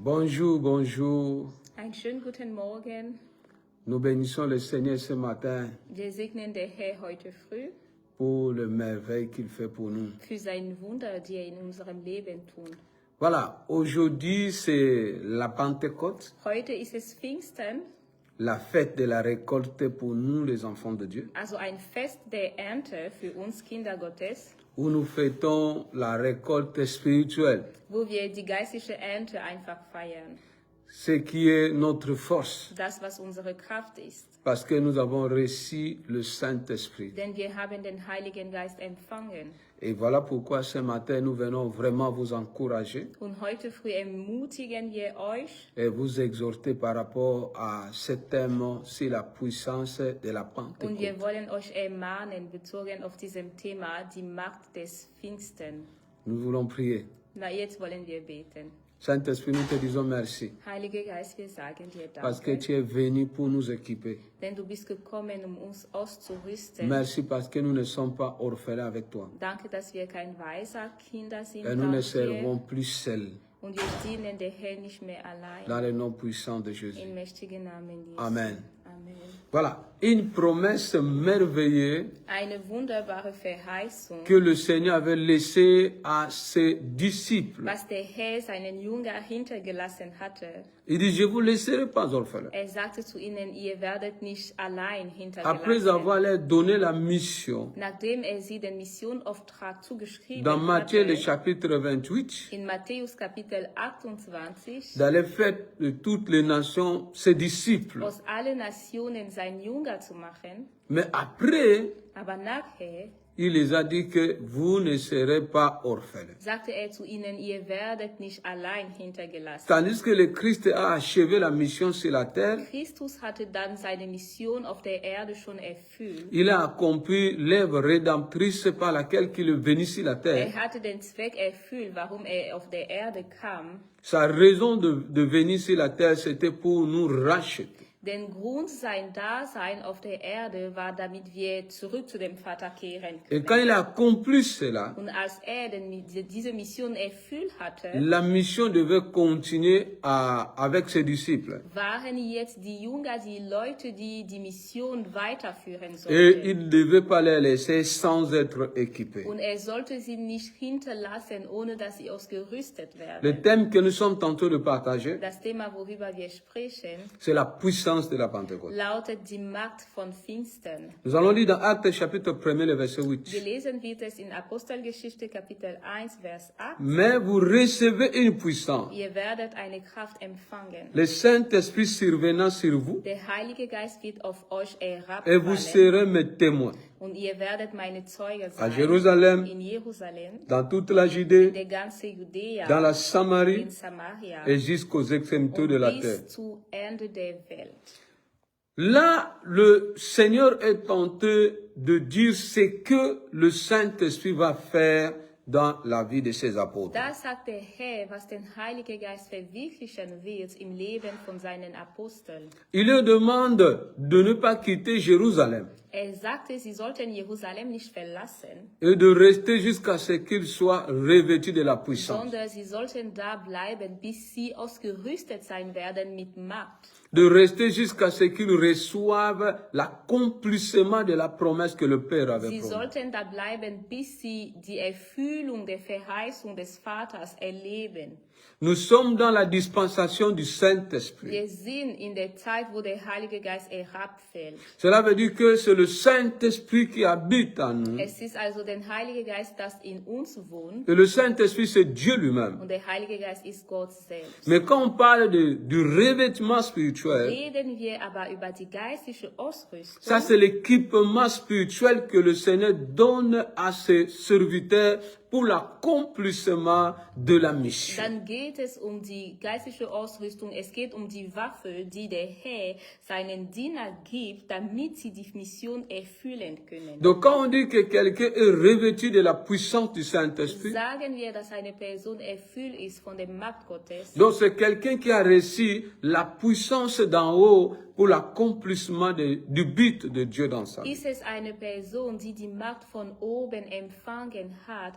Bonjour, bonjour. Einen schönen guten Morgen. Nous bénissons le Seigneur ce matin Wir segnen den Herr heute früh pour le merveille qu'il fait pour nous. für sein Wunder, die er in unserem Leben tut. Voilà, aujourd'hui c'est la Pentecôte, Heute ist es Pfingsten, la fête de la récolte pour nous les enfants de Dieu, also ein Fest der Ernte für uns Kinder Gottes, où nous fêtons la récolte spirituelle, wo wir die geistliche Ernte einfach feiern. ce qui est notre force, Das, was unsere Kraft ist. parce que nous avons reçu le Saint-Esprit. Denn wir haben den Heiligen Geist empfangen. Et voilà pourquoi ce matin nous venons vraiment vous encourager Und heute früh ermutigen wir euch et vous exhorter par rapport à ce thème sur la puissance de la und Pentecôte. wir wollen euch ermahnen, bezogen auf diesem Thema, die Macht des Pfingsten. Nous voulons prier. Na, jetzt wollen wir beten. Saint-Esprit, nous te disons merci Heiliger Geist, wir sagen dir parce que Danke, tu es venu pour nous équiper. denn du bist gekommen, um uns auszurüsten. Merci parce que nous ne sommes pas orphelins avec toi. Danke, dass wir kein weiser Kinder sind Et nous ne dank servons dir. plus seuls Und wir dienen der Herr nicht mehr allein. dans le nom puissant de Jésus. Im mächtigen Namen Jesu. Amen. Amen. Voilà, une promesse merveilleuse Eine wunderbare Verheißung, que le Seigneur avait laissée à ses disciples. was der Herr seinen Jünger hintergelassen hatte. Il dit, je vous laisserai pas orphelins. Er sagte zu ihnen, ihr werdet nicht allein Après avoir hintergelassen. leur donné la mission, Nachdem er sie den Missionauftrag zugeschrieben dans Matthieu le hatte, chapitre 28, in Matthäus Kapitel 28, d'aller faire de toutes les nations ses disciples. aus allen Nationen sein Jünger zu machen, Mais après, aber nachher il les a dit que vous ne serez pas orphelins. sagte er zu ihnen, ihr werdet nicht allein hintergelassen. Tandis que le Christ a achevé la mission sur la terre, Christus hatte dann seine Mission auf der Erde schon erfüllt. il a accompli l'œuvre rédemptrice par laquelle il est venu sur la terre. Er hatte den Zweck erfüllt, warum er auf der Erde kam. Sa raison de venir sur la terre, c'était pour nous racheter. Den Grund sein Dasein auf der Erde war, damit wir zurück zu dem Vater kehren Et können. quand il a accompli cela, Und als er diese Mission erfüllt hatte, la mission devait continuer avec ses disciples. waren jetzt die Jünger die Leute, die die Mission weiterführen Et sollten. il ne devait pas les laisser sans être équipés. Und er sollte sie nicht hinterlassen, ohne dass sie ausgerüstet werden. Le thème que nous sommes tantôt de partager, Das Thema, worüber wir sprechen, c'est la puissance de la Pentecôte. lautet die Macht von Pfingsten. Nous allons lire dans Actes chapitre 1, le verset 8. Gelesen wird es in Apostelgeschichte Kapitel 1, Vers 8. Mais vous recevez une puissance. Ihr werdet eine Kraft empfangen. Le Saint-Esprit survenant sur vous Der Heilige Geist wird auf euch et vous herabfallen serez mes témoins und ihr werdet meine Zeugen à sein Jérusalem, in Jerusalem, dans toute la Judée, der ganze Judäa, dans la Samarie in Samaria et jusqu'aux extrémités und de la terre. bis zu Ende der Welt. Là, le Seigneur est tenté de dire ce que le Saint-Esprit va faire dans la vie de ses apôtres. Da sagt der Herr, was den Heiligen Geist verwirklichen wird im Leben von seinen Aposteln. Il leur demande de ne pas quitter Jérusalem Er sagte, sie sollten Jerusalem nicht verlassen, et de rester jusqu'à ce qu'ils soient revêtus de la puissance, sondern sie sollten da bleiben, bis sie ausgerüstet sein werden mit Macht. de rester jusqu'à ce qu'ils reçoivent l'accomplissement de la promesse que le Père avait Sie promise. sollten da bleiben, bis sie die Erfüllung der Verheißung des Vaters erleben. Nous sommes dans la dispensation du Saint-Esprit. Wir sind in der Zeit, wo der Heilige Geist herabfällt. Cela veut dire que c'est le Saint-Esprit qui habite en nous. Es ist also der Heilige Geist, das in uns wohnt. Et le Saint-Esprit, c'est Dieu lui-même. Und der Heilige Geist ist Gott selbst. Mais quand on parle du revêtement spirituel, Reden wir aber über die geistliche Ausrüstung. ça c'est l'équipement spirituel que le Seigneur donne à ses serviteurs pour l'accomplissement de la mission. Dann geht es um die geistliche Ausrüstung. Es geht um die Waffe, die der Herr seinen Diener gibt, damit sie die Mission erfüllen können. Donc quand on dit que quelqu'un est revêtu de la puissance du Saint-Esprit, Sagen wir, dass eine Person erfüllt ist von der Macht Gottes, donc c'est quelqu'un qui a reçu la puissance d'en haut pour l'accomplissement du but de Dieu dans sa vie. ist es eine Person, die die Macht von oben empfangen hat,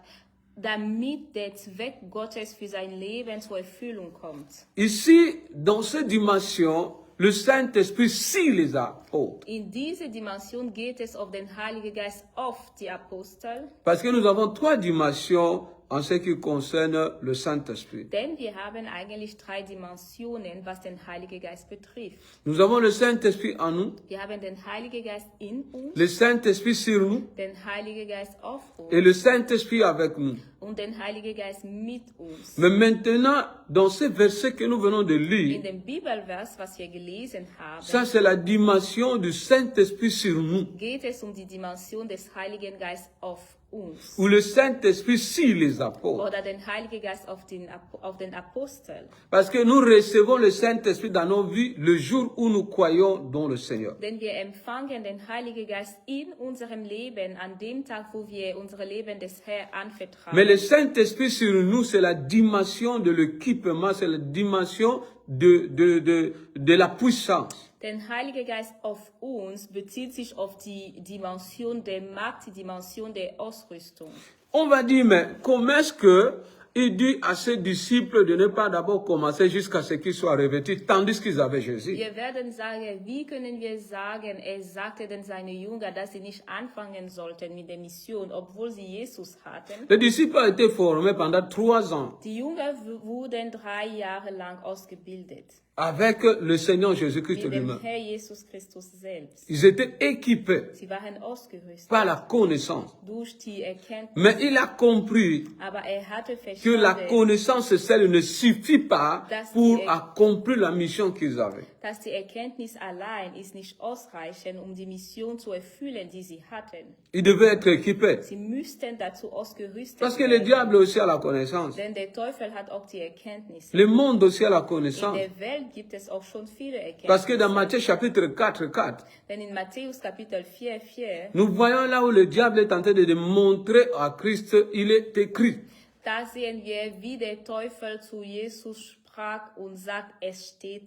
damit der Zweck Gottes für sein Leben zur Erfüllung kommt. Ici, dans cette dimension, le Saint-Esprit scie les apôtres. In diese Dimension geht es auf den Heiligen Geist auf die Apostel, Parce que nous avons trois dimensions en ce qui concerne le Saint-Esprit. denn wir haben eigentlich 3 Dimensionen, was den Heiligen Geist betrifft. Nous avons le Saint-Esprit en nous, Wir haben den Heiligen Geist in uns, le Saint-Esprit sur nous den Heiligen Geist auf et uns le Saint-Esprit avec nous. und den Heiligen Geist mit uns. Mais maintenant, dans ce verset que nous venons de In lire, dem Bibelvers, was wir gelesen haben, ça c'est la dimension du Saint-Esprit sur nous, geht es um die Dimension des Heiligen Geistes auf uns. où le Saint-Esprit scie les apôtres. Oder den Heiligen Geist auf den Apostel. Parce que nous recevons le Saint-Esprit dans nos vies le jour où nous croyons dans le Seigneur. Denn wir empfangen den Heiligen Geist in unserem Leben an dem Tag, wo wir unser Leben des Herrn anvertrauen. Mais le Saint-Esprit sur nous, c'est la dimension de l'équipement, c'est la dimension de la puissance. Der Heilige Geist auf uns bezieht sich auf die Dimension der Macht, die Dimension der Ausrüstung. On va dire, mais comment est-ce que il dit à ses disciples de ne pas d'abord commencer jusqu'à ce qu'ils soient revêtus, tandis qu'ils avaient Jésus? Wir werden sagen, wie können wir sagen, sagte denn seine Jünger, dass sie nicht anfangen sollten mit der Mission, obwohl sie Jesus hatten. Les disciples ont été formés pendant 3 ans Die Jünger wurden 3 Jahre lang ausgebildet. avec le Seigneur Jésus-Christ Mit dem lui-même. Herr Jesus Christus selbst. Ils étaient équipés Sie waren ausgerüstet par la connaissance. durch die Erkenntnis. Mais il a compris Aber hatte que la verstanden, connaissance seule ne suffit pas pour accomplir la mission qu'ils avaient. dass die Erkenntnis allein ist nicht ausreichend, um die Mission zu erfüllen, die sie hatten. Ils devaient être équipés. Sie müssten dazu ausgerüstet Parce que le werden. diable aussi a la connaissance. Denn der Teufel hat auch die Erkenntnis. Le monde aussi a la In connaissance. der Welt gibt es auch schon viele Parce que dans Erkenntnisse. Matthieu chapitre 4, Denn in Matthäus Kapitel 4, nous voyons là où le diable est en train de démontrer à Christ, il est écrit. da sehen wir, wie der Teufel zu Jesus sprach und sagt, es steht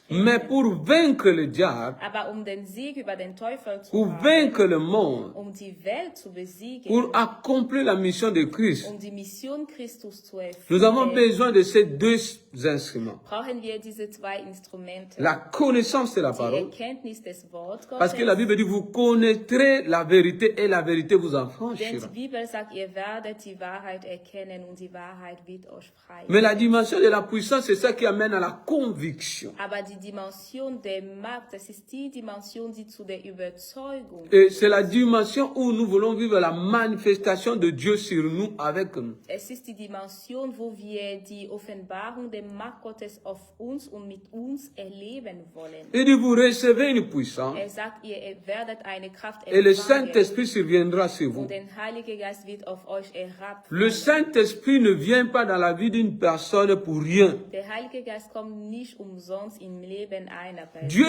Mais geschrieben. pour vaincre le diable, Aber um den Sieg über den Teufel zu pour haben, vaincre le monde, um die Welt zu besiegen, pour accomplir la mission de Christ, um die Mission Christus zu nous avons erfüllen, besoin de ces 2 instruments. brauchen wir diese 2 Instrumente. La connaissance de la Die parole. Erkenntnis des Wort Parce que la Gottes. Bible dit, vous connaîtrez la vérité et la vérité vous Denn affranchira. die Bibel sagt, ihr werdet die Wahrheit erkennen und die Wahrheit wird euch frei. Mais la dimension de la puissance, c'est ça qui amène à la conviction. Aber die Dimension der Macht, das ist die Dimension, die zu der Überzeugung. Et c'est la dimension où nous voulons vivre la manifestation de Dieu sur nous, avec nous. Es ist die Dimension, wo wir die Offenbarung der Macht Gottes auf uns und mit uns erleben wollen. Il dit, vous recevez une puissance Sagt, ihr werdet eine Kraft et le empfangen Saint-Esprit surviendra sur vous. und der Heilige Geist wird auf euch herabfallen. Le Saint-Esprit ne vient pas dans la vie d'une personne pour rien. Der Heilige Geist kommt nicht umsonst im Leben einer Person. Dieu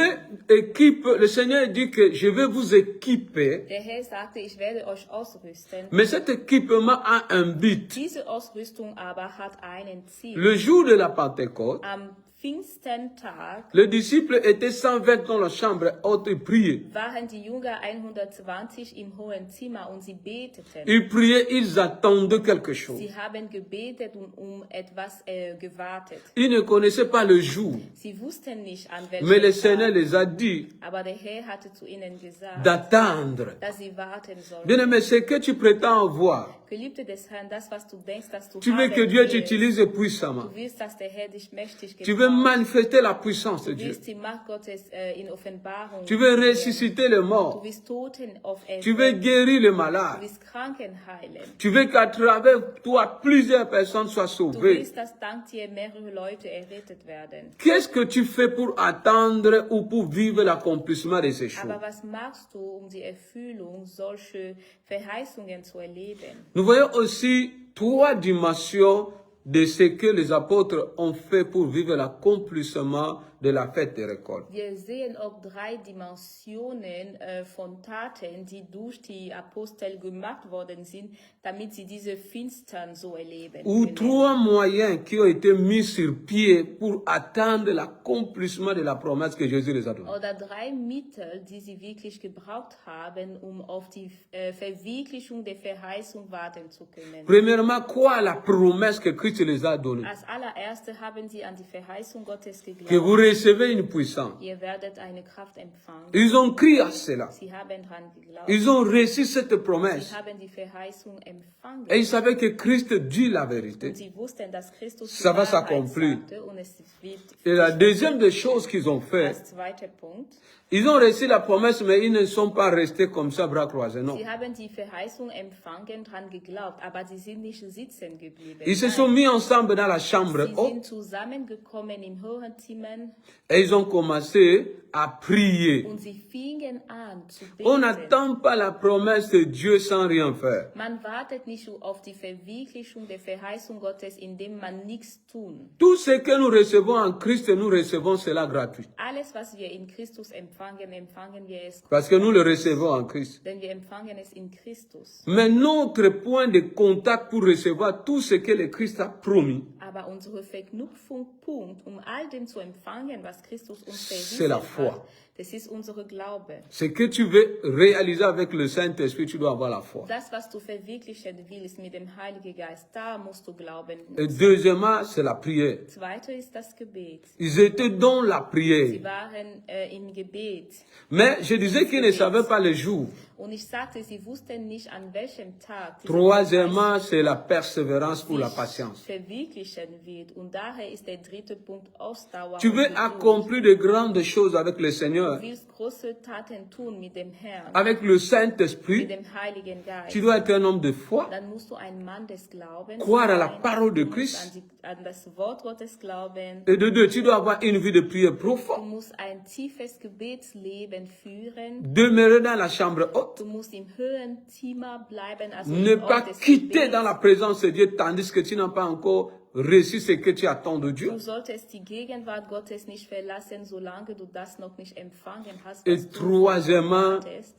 équipe, le Seigneur dit que je vais vous équiper, Der Herr sagte, ich werde euch ausrüsten. mais cet équipement a un but. Diese Ausrüstung aber hat einen Ziel. Le jour de la Pentecôte, Am Pfingsttag les disciples étaient 120 dans la chambre haute et priaient. waren die Jünger 120 im hohen Zimmer und sie beteten. Ils priaient, ils attendaient quelque chose. Sie haben gebetet und um etwas gewartet. Ils ne connaissaient pas le jour, Sie wussten nicht, an mais le welchem Seigneur Tag, les a dit aber der Herr hatte zu ihnen gesagt, d'attendre. dass sie warten sollten. Bien aimé, ce que tu prétends avoir, Geliebte des Herrn, das, was du denkst, dass du tu veux haben que Dieu willst, t'utilise puissamment. du willst, dass der Herr dich mächtig Tu veux gebraucht. manifester la puissance de Du Dieu. willst die Macht Gottes in Offenbarung. Tu veux sehen. ressusciter les Du morts. willst Toten auferwecken. Tu veux guérir les Du malades. willst Kranken heilen. Tu veux qu'à travers toi, plusieurs personnes soient Du sauvées. willst, dass dank dir mehrere Leute errettet werden. Qu'est-ce que tu fais pour attendre ou pour vivre l'accomplissement de ces choses? Aber was machst du, um die Erfüllung solcher Verheißungen zu erleben? Nous voyons aussi 3 dimensions de ce que les apôtres ont fait pour vivre l'accomplissement de la fête des récoltes. Wir sehen auch 3 Dimensionen von Taten, die durch die Apostel gemacht worden sind, damit sie diese Finstern so erleben Ou können. 3 moyens qui ont été mis sur pied pour atteindre l'accomplissement de la promesse que Jésus les a donnée. Oder 3 Mittel, die sie wirklich gebraucht haben, um auf die Verwirklichung der Verheißung warten zu können. Premièrement, quoi la promesse que Christ les a donnée? Als allererste haben sie an die Verheißung Gottes Que vous geglaubt. recevez une puissance. Ihr werdet eine Kraft empfangen. Ils ont cru à cela. Sie haben dran geglaubt. Ils ont reçu cette Sie promesse. haben die Verheißung empfangen. Et ils savaient que Christ dit la Und vérité. sie wussten, dass Christus die Ça va Wahrheit s'accomplir. sagte und es wird. Et la deuxième des choses qu'ils ont fait, Als zweiter Punkt, ils ont reçu la promesse, mais ils ne sont pas restés comme ça, bras croisés. Non. sie haben die Verheißung empfangen, dran geglaubt, aber sie sind nicht sitzen geblieben. Ils se Nein. sont mis ensemble dans la chambre Sie haute sind zusammengekommen im hohen Zimmer et ils ont commencé à prier. und sie fingen an zu On beten. n'attend pas la promesse de Dieu sans rien faire. Man wartet nicht auf die Verwirklichung der Verheißung Gottes, indem man nichts tun. Tout ce que nous recevons en Christ, nous recevons cela gratuit. Alles, was wir in Christus empfangen, empfangen wir es, Parce que nous le recevons en Christ. denn wir empfangen es in Christus. Mais notre point de contact pour recevoir tout ce que le Christ a promis, Aber unsere Verknüpfungspunkt, um all dem zu empfangen, was Christus uns C'est la verwiesen foi. hat, das ist unsere Glaube. ce que tu veux réaliser avec le Saint-Esprit, tu dois avoir la foi. Das, was du verwirklichen willst mit dem Heiligen Geist, da musst du glauben. Et deuxièmement, c'est la prière. Zweiter ist das Gebet. Ils étaient dans la Sie prière. waren im Gebet. Mais je disais qu'ils ne savaient pas le jour. Und ich sagte, sie wussten nicht, an welchem Tag diese Troisièmement, c'est la persévérance pour la sich patience. verwirklichen wird. Und daher ist der dritte Punkt Ausdauer. Tu und veux Geduld. accomplir de grandes choses avec le Seigneur, Du willst große Taten tun mit dem Herrn, avec le mit Saint-Esprit. dem Heiligen Geist. Tu dois être un homme de foi, Dann musst du ein Mann des Glaubens croire à la sein. parole de Du musst Christ. an das Wort Gottes glauben. Et de deux, tu dois avoir une vie de prière Du profonde. musst ein tiefes Gebetsleben führen. Demeurer dans la chambre haute. Du musst im höheren Zimmer bleiben, also Ne im Ort pas des quitter Gebets. dans la présence de Dieu tandis que tu n'as pas encore reçu ce que tu attends de Dieu. Du solltest die Gegenwart Gottes nicht verlassen, solange du das noch nicht empfangen hast, Et was du troisièmement, erwartest.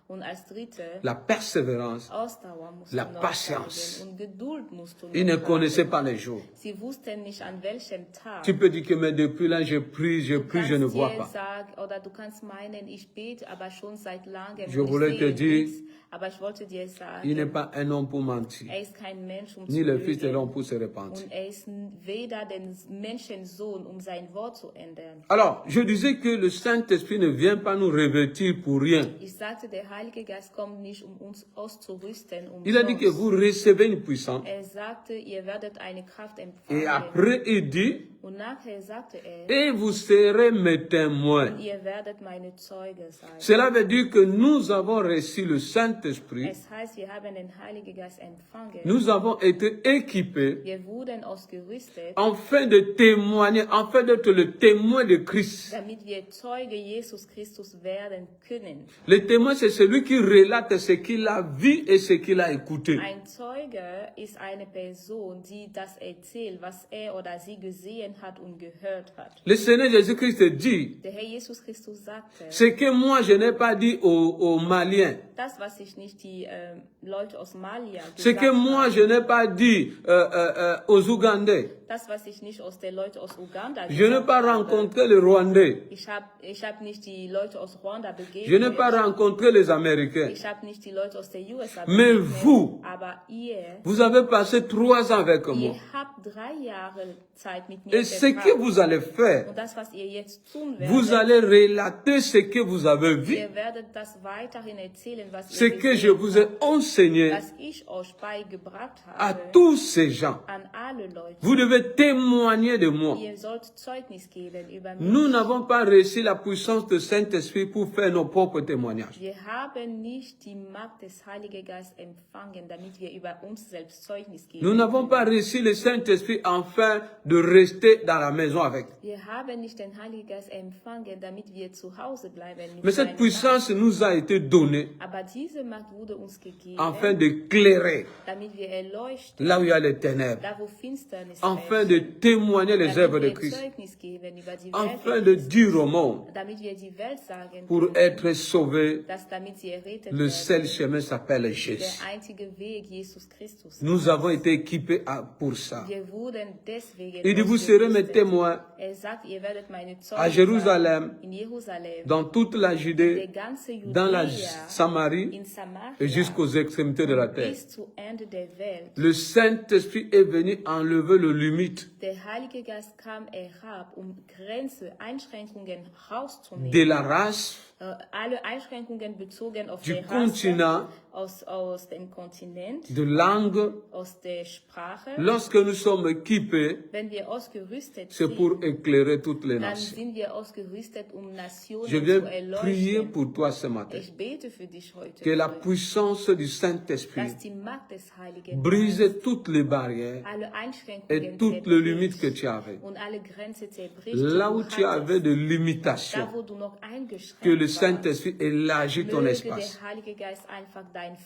Und als dritte, la persévérance. Ausdauer musst la du noch patience. zeigen und Geduld musst du noch Ils ne haben. connaissaient pas les jours. Sie wussten nicht, an welchem Tag. Tu peux dire que mais depuis là, je prie, je ne vois dir pas. sagen, oder du kannst meinen, ich bete, aber schon seit langem. Je und ich voulais te sehe dire, nichts. Aber ich wollte dir sagen, Il n'est pas un homme pour mentir, er ist kein Mensch, um ni zu le Fils de lügen. l'homme pour se repentir. Und er ist weder den Menschensohn, um sein Wort zu ändern. Alors, je disais que le Saint-Esprit ne vient pas nous revêtir pour rien. Ich sagte, der Heilige Geist kommt nicht, um uns auszurüsten. Il a dit que vous recevez une puissance. Er sagte, ihr werdet eine Kraft Et empfangen. après, il dit, Und nachher sagte er, et vous serez mes témoins. ihr werdet meine Zeuge sein. Cela veut dire que nous avons reçu le Saint-Esprit. Es heißt, wir haben den Heiligen Geist empfangen. Nous avons été équipés Wir wurden ausgerüstet, afin de témoigner, afin d'être le témoin de Christ. damit wir Zeuge Jesus Christus werden können. Le témoin, c'est celui qui relate ce qu'il a vu et ce qu'il a écouté. Ein Zeuge ist eine Person, die das erzählt, was er oder sie gesehen hat und gehört hat. Le Seigneur Jésus-Christ dit, Der Herr Jesus Christus sagte, ce que moi je n'ai pas dit aux Maliens, das, was ich nicht die Leute aus Malia ce gesagt que moi habe, je n'ai pas dit aux Ougandais, das, was ich nicht aus der Leute aus Uganda je n'ai gesagt pas habe, rencontré les Rwandais, ich hab nicht die Leute aus Rwanda je n'ai pas begegnet, rencontré les Américains. ich habe nicht die Leute aus der USA Mais begegnet, vous, aber ihr vous avez passé 3 ans avec moi. Ihr habt 3 Jahre Zeit mit mir Et ce que verbracht. vous allez faire, Und das, was ihr jetzt tun vous werdet, allez relater ce que vous avez vu, ihr werdet das weiterhin erzählen, was ce ihr que je gesehen vous ai habt, enseigné was ich euch beigebracht à habe, tous ces gens. an alle Leute. Vous devez témoigner de moi. Ihr sollt Zeugnis geben über mich. Nous n'avons pas reçu la puissance du Saint-Esprit pour faire nos propres témoignages. Wir haben nicht die Macht des Heiligen Geistes empfangen, damit wir über uns selbst Zeugnis Nous geben. n'avons pas reçu le Saint-Esprit afin de rester dans la maison avec. Wir haben nicht den Heiligen Geist empfangen, damit wir zu Hause bleiben. Mit Mais cette seiner puissance nous a été donnée Macht. Aber diese Macht wurde uns gegeben, afin d'éclairer damit wir erleuchten, là où il y a les ténèbres, da wo Finsternis afin de herrscht, témoigner les œuvres de damit wir Christ, Zeugnis geben über die afin Werke de Christi, dire au monde, damit wir die Welt sagen pour können, être sauvé, dass damit sie errettet le seul werden, chemin s'appelle der Jésus. einzige Weg Jesus Christus. Nous avons été équipés pour ça. Wir wurden deswegen Il dit, vous serez mes ausgerüstet. témoins Sagt, ihr werdet meine Zeugen à Jérusalem, sein, in Jerusalem, dans toute la der Judée, ganze dans la Judäa, Samarie in Samaria, et jusqu'aux extrémités de la terre. bis zu Ende der Welt. Le Saint-Esprit est venu enlever le limite Der Heilige Geist kam herab, Grenze, Einschränkungen rauszunehmen. de la race, Alle Einschränkungen bezogen auf du die continent, Rasse, aus dem Kontinent, de langue. aus der Sprache. Lorsque nous sommes équipés, Wenn wir ausgerüstet c'est sind, pour éclairer toutes les dann nations. sind wir ausgerüstet, Nationen Je zu viens prier erleuchten. pour toi ce matin. Ich bete für dich heute, Que la früh, puissance du Saint-Esprit dass die Macht des Heiligen brise toutes les barrières alle Einschränkungen et toutes les limites que zerbricht tu avais. und alle Grenzen zerbricht, Là die où du tu avais hattest. de Da, limitations, wo du noch eingeschränkt que le warst, Saint-Esprit élargisse ton möge espace. der Heilige Geist einfach dein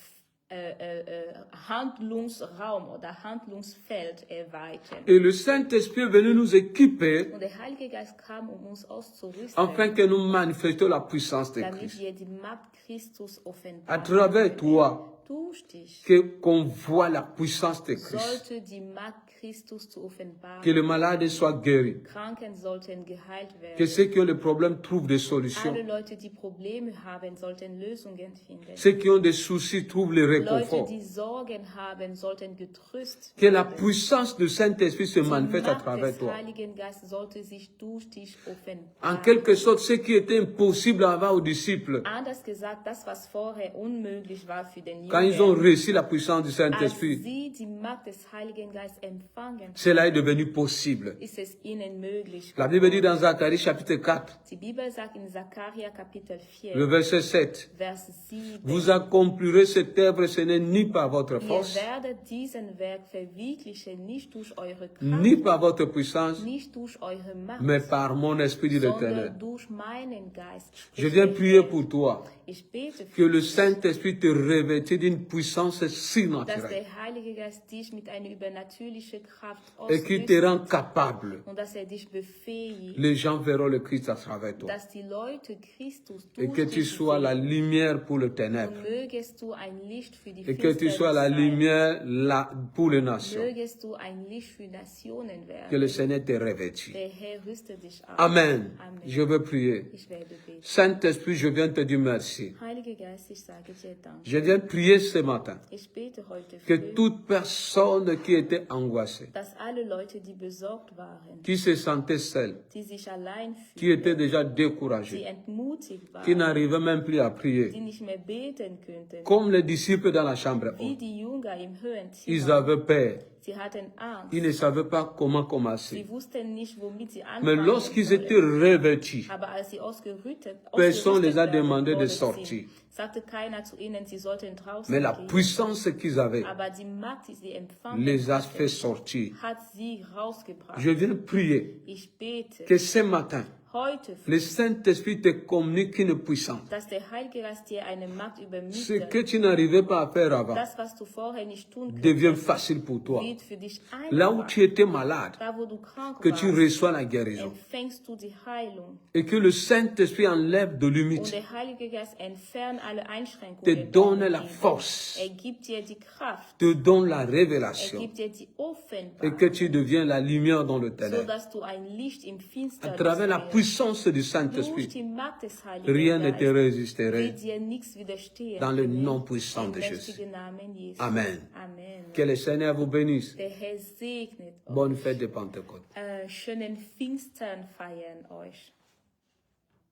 Handlungsraum oder Handlungsfeld erweitern. Et le Saint-Esprit est venu nous équiper Und der Heilige Geist kam, uns auszurüsten, afin que nous manifestions la puissance de damit Christ. wir die Macht Christus À offenbaren. travers toi, Durch dich qu'on voit la puissance de Christ. sollte die Macht Christus zu offenbaren. Que le malade soit guéri. Kranken sollten geheilt Que werden. ceux qui ont des problèmes trouvent des solutions. Alle Leute, die Probleme haben, sollten Lösungen finden. Ceux qui ont des soucis trouvent le Leute, réconfort. die Sorgen haben, sollten getröstet Que la werden. puissance du Saint-Esprit se Die manifeste à Macht travers des toi. Heiligen Geistes sollte sich durch dich En offenbaren. quelque sorte, ce qui était impossible avant aux disciples, Anders gesagt, das, was vorher unmöglich war für den quand ils ont Jüngern, reçu la puissance du als Saint-Esprit, sie die Macht des Heiligen Geistes empfangen, cela est devenu possible. ist es ihnen möglich. La Bible dit dans Zacharie chapitre 4, Die Bibel sagt in Sacharja Kapitel 4, le verset 7, Vers 7, vous accomplirez cette œuvre, ce n'est ni par votre ihr force, werdet diesen Werk verwirklichen, nicht durch eure ni Kraft, par votre puissance, nicht durch eure Macht, mais par mon esprit, dit l'Éternel. sondern durch meinen Geist. Je viens prier pour toi, Ich bete que für le dich, Saint-Esprit te revêtisse d'une puissance dass surnaturelle der Heilige Geist dich mit einer übernatürlichen Kraft et qu'il te ausrüstet rend capable. und dass dich befähigt, Les gens verront le Christ à travers toi. dass die Leute Christus Et durch que tu dich sois la sehen. lumière pour le Und ténèbre. mögest du ein Licht für die Et que tu sois la Finsternis sein. lumière pour les nations. Mögest du ein Licht für Nationen Que werden. le Seigneur te revêtisse. Der Herr rüste dich auf. Amen. Amen. Je veux prier. Ich werde beten. Saint-Esprit, je viens te dire merci. Heiliger Geist, ich sage dir Dank. Je viens prier ce matin Ich bete heute que früh, toute personne qui était angoissée, dass alle Leute, die besorgt waren, qui se sentait seule, die sich allein qui était fühlten, déjà die découragée, entmutigt qui waren, n'arrivait même plus à die prier, nicht mehr beten könnten, comme les disciples dans la chambre wie haute, die Jünger im ils Höhenzimmer. avaient peur. Sie hatten Angst. Ils ne savaient pas comment commencer. Sie wussten nicht, womit sie Mais anfangen lorsqu'ils étaient sollen. revêtus, Aber als sie ausgerüstet personne les a werden demandé de worden sortir. sind, sagte keiner zu ihnen, sie sollten draußen Mais la gehen. puissance qu'ils avaient Aber die Macht, die sie empfangen les a hatten, fait sortir. hat sie rausgebracht. Je viens prier Ich bete que ce matin, heute, le Saint-Esprit te communique une puissance. dass der Heilige Geist dir eine Macht Ce übermittelt. que tu n'arrivais pas à faire avant Das, was du vorher nicht tun devient konntest, facile pour toi. wird für dich Là où einfach. tu étais malade, Da, wo du krank que tu warst, reçois la guérison. empfängst du die Heilung. Et que le Saint-Esprit enlève de Und limite, der Heilige Geist entfernt alle Einschränkungen. te donne la deines force, Lebens. Er gibt dir die Kraft. te donne la Er révélation. gibt dir die Et Offenbarung, que tu deviens la lumière dans le so ténèbre. dass du ein Licht im À Finsternis travers la wirst. puissance du Durch Saint-Esprit, die Macht des Heiligen rien ne te Geistes résisterait. wird dir nichts widerstehen. Dans le können. nom puissant Im de Jésus. mächtigen Namen Jesu. Amen. Amen. Que le Seigneur vous bénisse. Der Herr segnet euch. Bonne fête de Pentecôte. Schönen Pfingstern feiern euch.